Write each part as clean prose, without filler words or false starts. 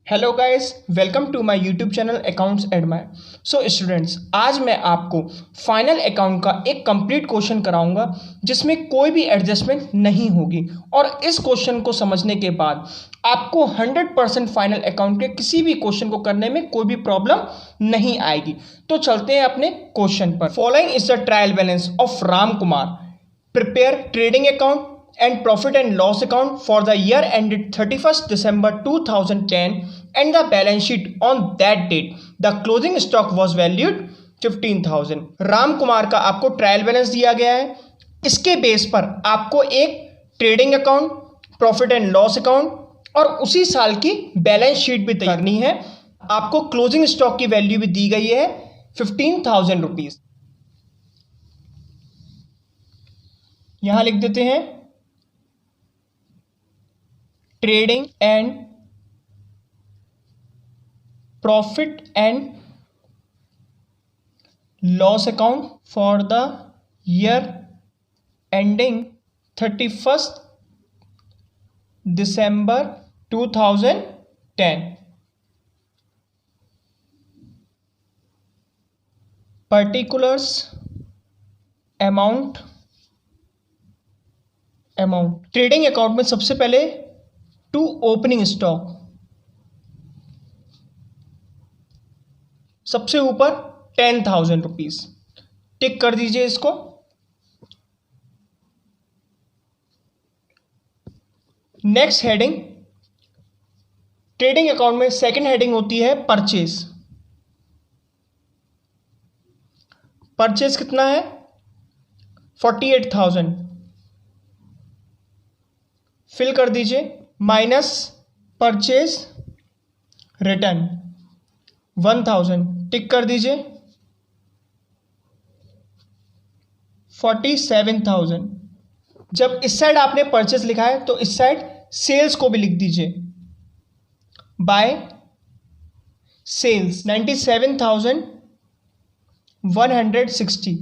Hello guys, welcome to my YouTube channel accounts admire. So students, आज मैं आपको final account का एक कंप्लीट क्वेश्चन कराऊंगा जिसमें कोई भी एडजस्टमेंट नहीं होगी और इस क्वेश्चन को समझने के बाद आपको 100% फाइनल अकाउंट के किसी भी क्वेश्चन को करने में कोई भी प्रॉब्लम नहीं आएगी। तो चलते हैं अपने क्वेश्चन पर। Following is the trial balance of Ram Kumar, prepare trading account and profit and loss account for the year ended 31st December 2010 and the balance sheet on that date the closing stock was valued 15,000। Ram Kumar का आपको trial balance दिया गया है। इसके base पर आपको एक trading account, profit and loss account और उसी साल की बैलेंस शीट भी तैयार करनी है। आपको क्लोजिंग स्टॉक की वैल्यू भी दी गई है 15,000 रुपीज। यहां लिख देते हैं trading and profit and loss account for the year ending 31st December 2010। Particulars amount trading account में सबसे पहले टू ओपनिंग स्टॉक, सबसे ऊपर 10,000 रुपीज, टिक कर दीजिए इसको। नेक्स्ट हेडिंग, ट्रेडिंग अकाउंट में सेकंड हेडिंग होती है परचेज। परचेज कितना है? 48,000, फिल कर दीजिए। माइनस परचेज रिटर्न 1,000, टिक कर दीजिए। 47,000। जब इस साइड आपने परचेज लिखा है तो इस साइड सेल्स को भी लिख दीजिए। By sales 97,160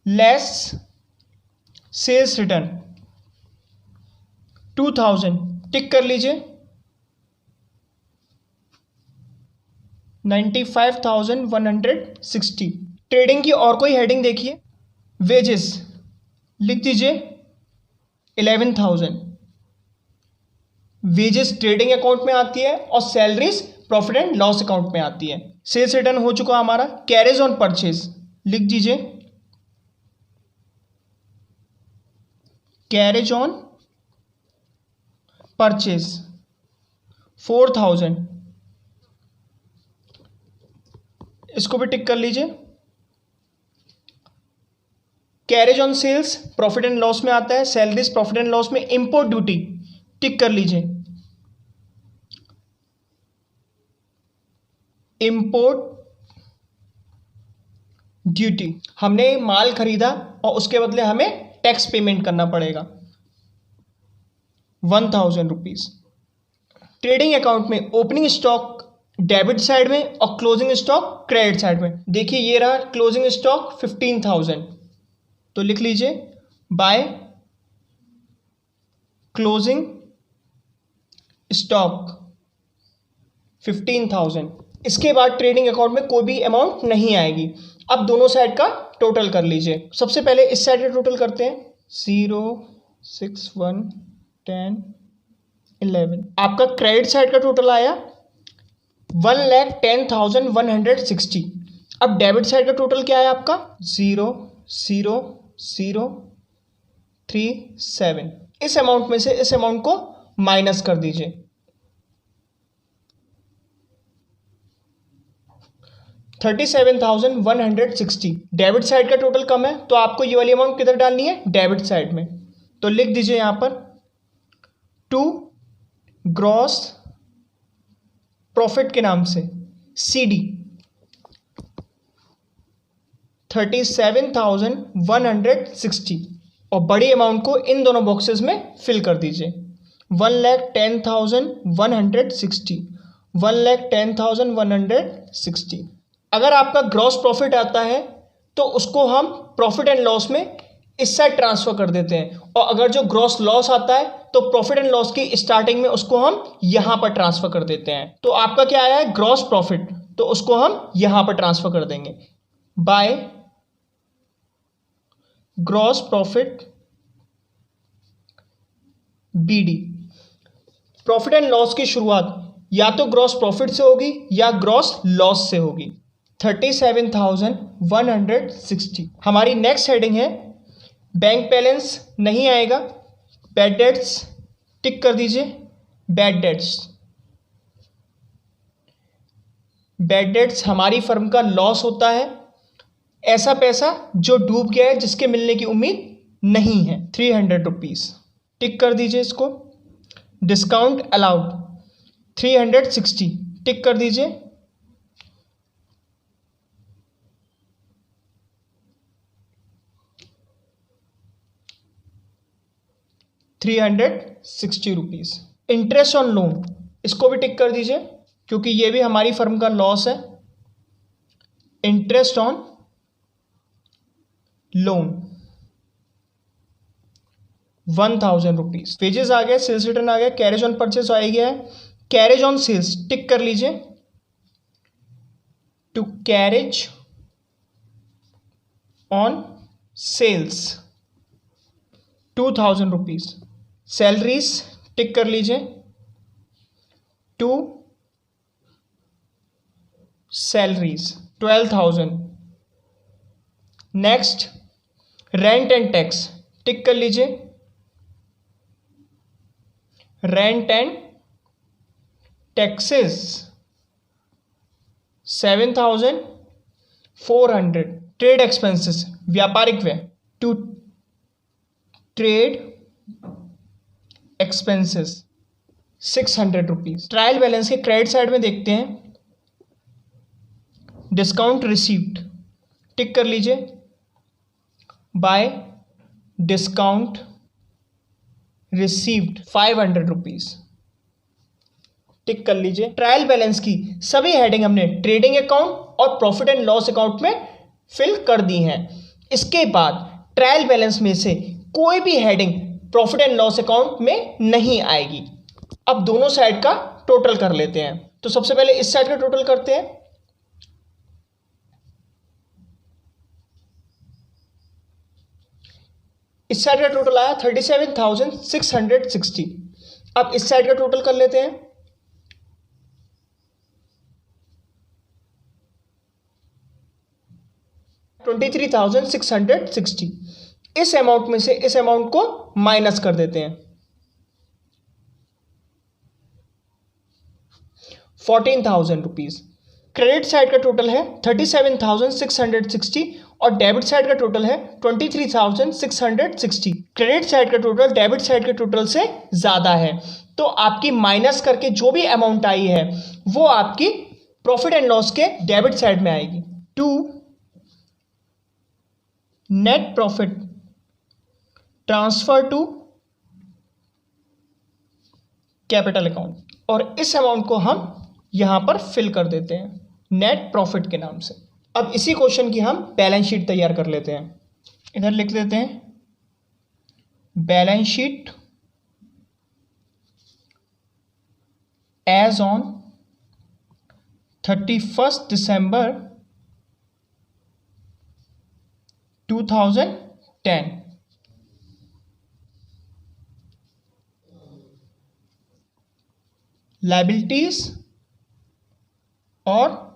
less sales return 2,000, tick कर लीजिए। 95,160। ट्रेडिंग की और कोई हेडिंग देखिए, वेजेस लिख दीजिए 11,000। वेजेस ट्रेडिंग अकाउंट में आती है और salaries profit and loss account में आती है। सेल्स रिटर्न हो चुका हमारा। कैरेज ऑन परचेज लिख दीजिए, कैरेज ऑन परचेज 4,000, इसको भी टिक कर लीजिए। Carriage on sales profit and loss में आता है, सैलरीज प्रॉफिट एंड लॉस में। इंपोर्ट ड्यूटी टिक कर लीजिए। इंपोर्ट ड्यूटी, हमने माल खरीदा और उसके बदले हमें टैक्स पेमेंट करना पड़ेगा 1,000 रुपीज। ट्रेडिंग अकाउंट में ओपनिंग स्टॉक डेबिट साइड में और क्लोजिंग स्टॉक क्रेडिट साइड में। देखिए ये रहा क्लोजिंग स्टॉक 15,000, तो लिख लीजिए बाय क्लोजिंग स्टॉक 15,000। इसके बाद ट्रेडिंग अकाउंट में कोई भी अमाउंट नहीं आएगी। अब दोनों साइड का टोटल कर लीजिए। सबसे पहले इस साइड का टोटल करते हैं। 0, 6, 1, 10, 11। आपका क्रेडिट साइड का टोटल आया 1,10,160। अब डेबिट साइड का टोटल क्या है आपका? 0,0,037। इस अमाउंट में से इस अमाउंट को माइनस कर दीजिए। 37,160। डेबिट साइड का टोटल कम है तो आपको ये वाली अमाउंट किधर डालनी है? डेबिट साइड में। तो लिख दीजिए यहां पर टू ग्रॉस प्रॉफिट के नाम से CD 37,160 और बड़ी अमाउंट को इन दोनों बॉक्सेस में फिल कर दीजिए। 1,10,160, 1,10,160। अगर आपका ग्रॉस प्रॉफिट आता है तो उसको हम प्रॉफिट एंड लॉस में इस साइड ट्रांसफर कर देते हैं, और अगर जो ग्रॉस लॉस आता है तो प्रॉफिट एंड लॉस की स्टार्टिंग में उसको हम यहां पर ट्रांसफर कर देते हैं। तो आपका क्या आया है, ग्रॉस प्रॉफिट, तो उसको हम यहां पर ट्रांसफर कर देंगे by gross profit BD। Profit and loss की शुरुआत या तो ग्रॉस प्रॉफिट से होगी या ग्रॉस लॉस से होगी। 37,160। हमारी नेक्स्ट हेडिंग है बैंक बैलेंस, नहीं आएगा। बैड डेट्स टिक कर दीजिए। बैड डेट्स हमारी फर्म का लॉस होता है, ऐसा पैसा जो डूब गया है, जिसके मिलने की उम्मीद नहीं है। 300 रुपीज टिक कर दीजिए इसको। डिस्काउंट अलाउड 360 टिक कर दीजिए। ₹360। इंटरेस्ट ऑन लोन, इसको भी टिक कर दीजिए क्योंकि ये भी हमारी फर्म का लॉस है। Interest on loan 1,000 rupees. Pages आ गए, सेल्स रिटर्न आ गया, कैरेज ऑन परचेस आ गया है। कैरेज ऑन सेल्स टिक कर लीजिए। To carriage on sales 2,000 rupees. Salaries tick कर लीजिए। To salaries 12,000। Next rent and tax tick कर लीजिए। Rent and taxes 7,400। Trade expenses व्यापारिक व्यय, to trade expenses 600 rupees. Trial balance के क्रेडिट साइड में देखते हैं। डिस्काउंट रिसीव्ड टिक कर लीजिए। By discount received 500 rupees tick कर लीजिए। ट्रायल बैलेंस की सभी हेडिंग हमने ट्रेडिंग अकाउंट और प्रॉफिट एंड लॉस अकाउंट में फिल कर दी हैं। इसके बाद ट्रायल बैलेंस में से कोई भी heading profit and loss account में नहीं आएगी। अब दोनों साइड का टोटल कर लेते हैं। तो सबसे पहले इस साइड का टोटल करते हैं। इस साइड का टोटल आया 37,660। अब इस साइड का टोटल कर लेते हैं। $23,660। इस अमाउंट में से इस अमाउंट को माइनस कर देते हैं। 14,000 रुपीज। क्रेडिट साइड का टोटल है 37,660 और डेबिट साइड का टोटल है 23,660। क्रेडिट साइड का टोटल डेबिट साइड के टोटल से ज्यादा है, तो आपकी माइनस करके जो भी अमाउंट आई है वो आपकी प्रॉफिट एंड लॉस के डेबिट साइड में आएगी। To net profit transfer to capital account, और इस अमाउंट को हम यहां पर फिल कर देते हैं नेट प्रॉफिट के नाम से। अब इसी क्वेश्चन की हम बैलेंस शीट तैयार कर लेते हैं। इधर लिख लेते हैं balance sheet as on 31 December 2010। Liabilities और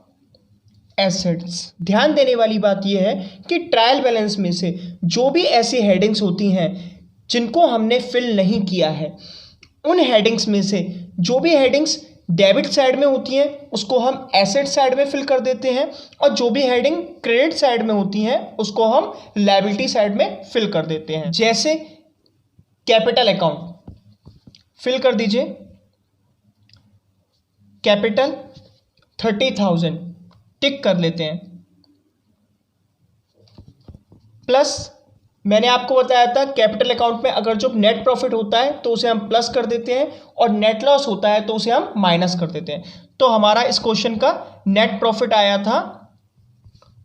एसेट्स। ध्यान देने वाली बात यह है कि ट्रायल बैलेंस में से जो भी ऐसी हेडिंग्स होती हैं जिनको हमने फिल नहीं किया है, उन हेडिंग्स में से जो भी हेडिंग्स डेबिट साइड में होती हैं उसको हम एसेट साइड में फिल कर देते हैं, और जो भी हेडिंग क्रेडिट साइड में होती हैं उसको हम लायबिलिटी साइड में फिल कर देते हैं। जैसे कैपिटल अकाउंट फिल कर दीजिए। कैपिटल 30,000 टिक कर लेते हैं। प्लस मैंने आपको बताया था कैपिटल अकाउंट में अगर जो नेट प्रॉफिट होता है तो उसे हम प्लस कर देते हैं, और नेट लॉस होता है तो उसे हम माइनस कर देते हैं। तो हमारा इस क्वेश्चन का नेट प्रॉफिट आया था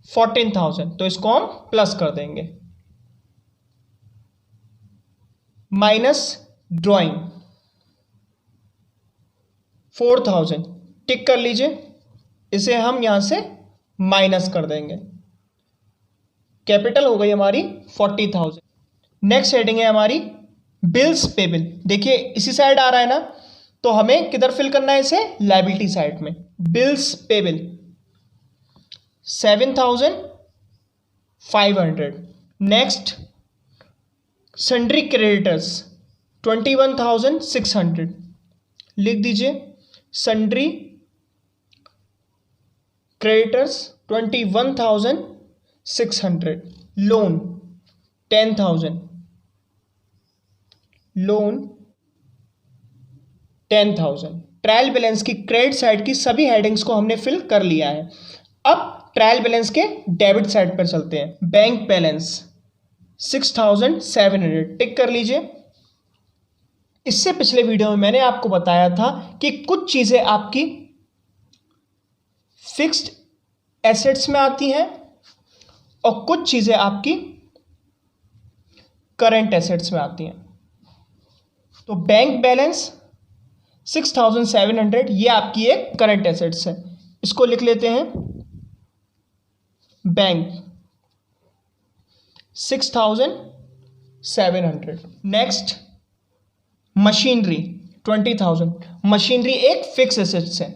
14,000, तो इसको हम प्लस कर देंगे। माइनस ड्राइंग 4000 टिक कर लीजिए, इसे हम यहां से माइनस कर देंगे। कैपिटल हो गई हमारी 40,000। नेक्स्ट हेडिंग है हमारी बिल्स पेबल। देखिए इसी साइड आ रहा है ना, तो हमें किधर फिल करना है इसे, लायबिलिटी साइड में। Bills payable 7,500। Next sundry creditors 21,600, लिख दीजिए sundry creditors 21,600। Loan 10,000, loan 10,000। Trial balance की क्रेडिट साइड की सभी हेडिंग्स को हमने फिल कर लिया है। अब ट्रायल बैलेंस के डेबिट साइड पर चलते हैं। बैंक बैलेंस 6,700 टिक कर लीजिए। इससे पिछले वीडियो में मैंने आपको बताया था कि कुछ चीजें आपकी फिक्स्ड एसेट्स में आती हैं और कुछ चीजें आपकी करंट एसेट्स में आती हैं। तो बैंक बैलेंस 6,700 ये आपकी एक करंट एसेट्स है, इसको लिख लेते हैं बैंक 6,700। Next machinery 20,000। मशीनरी एक फिक्स एसेट्स है,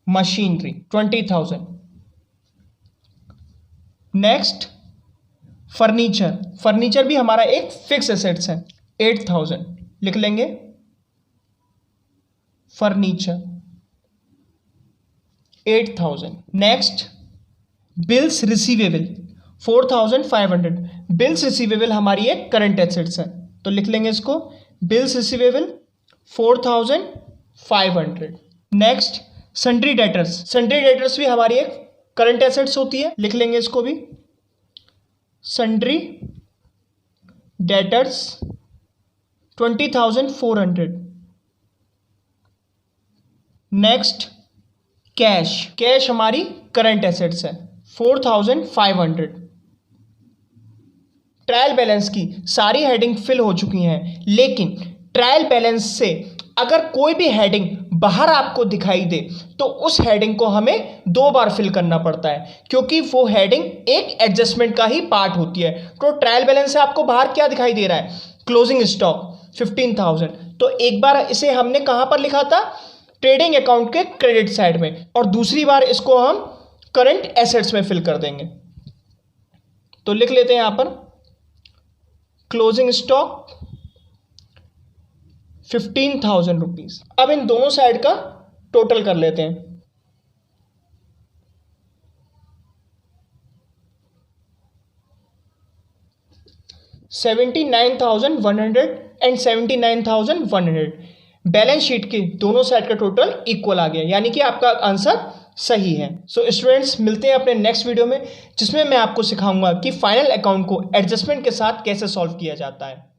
मशीनरी 20,000। नेक्स्ट फर्नीचर, फर्नीचर भी हमारा एक फिक्स एसेट्स है 8,000, लिख लेंगे furniture 8,000। Next bills receivable 4,500। Bills receivable हमारी एक करंट एसेट्स है, तो लिख लेंगे इसको bills receivable 4,500। Next sundry debtors, sundry debtors भी हमारी एक करंट एसेट्स होती है, लिख लेंगे इसको भी sundry debtors 20,400। Next cash, cash हमारी करंट एसेट्स है 4,500। ट्रायल बैलेंस की सारी हेडिंग फिल हो चुकी हैं, लेकिन ट्रायल बैलेंस से अगर कोई भी हेडिंग बाहर आपको दिखाई दे तो उस हेडिंग को हमें 2 बार फिल करना पड़ता है, क्योंकि वो हेडिंग एक एडजस्टमेंट का ही पार्ट होती है। तो ट्रायल बैलेंस से आपको बाहर क्या दिखाई दे रहा है, क्लोजिंग स्टॉक 15,000, तो एक बार इसे हमने कहां पर लिखा था, ट्रेडिंग अकाउंट के क्रेडिट साइड में, और दूसरी बार इसको हम करंट एसेट्स में फिल कर देंगे। तो लिख लेते हैं यहां पर क्लोजिंग स्टॉक 15,000 रुपीज। अब इन दोनों साइड का टोटल कर लेते हैं। $79,100 एंड 79,100 बैलेंस शीट के दोनों साइड का टोटल इक्वल आ गया, यानी कि आपका आंसर सही है। सो स्टूडेंट्स, मिलते हैं अपने नेक्स्ट वीडियो में, जिसमें मैं आपको सिखाऊंगा कि फाइनल अकाउंट को एडजस्टमेंट के साथ कैसे सॉल्व किया जाता है।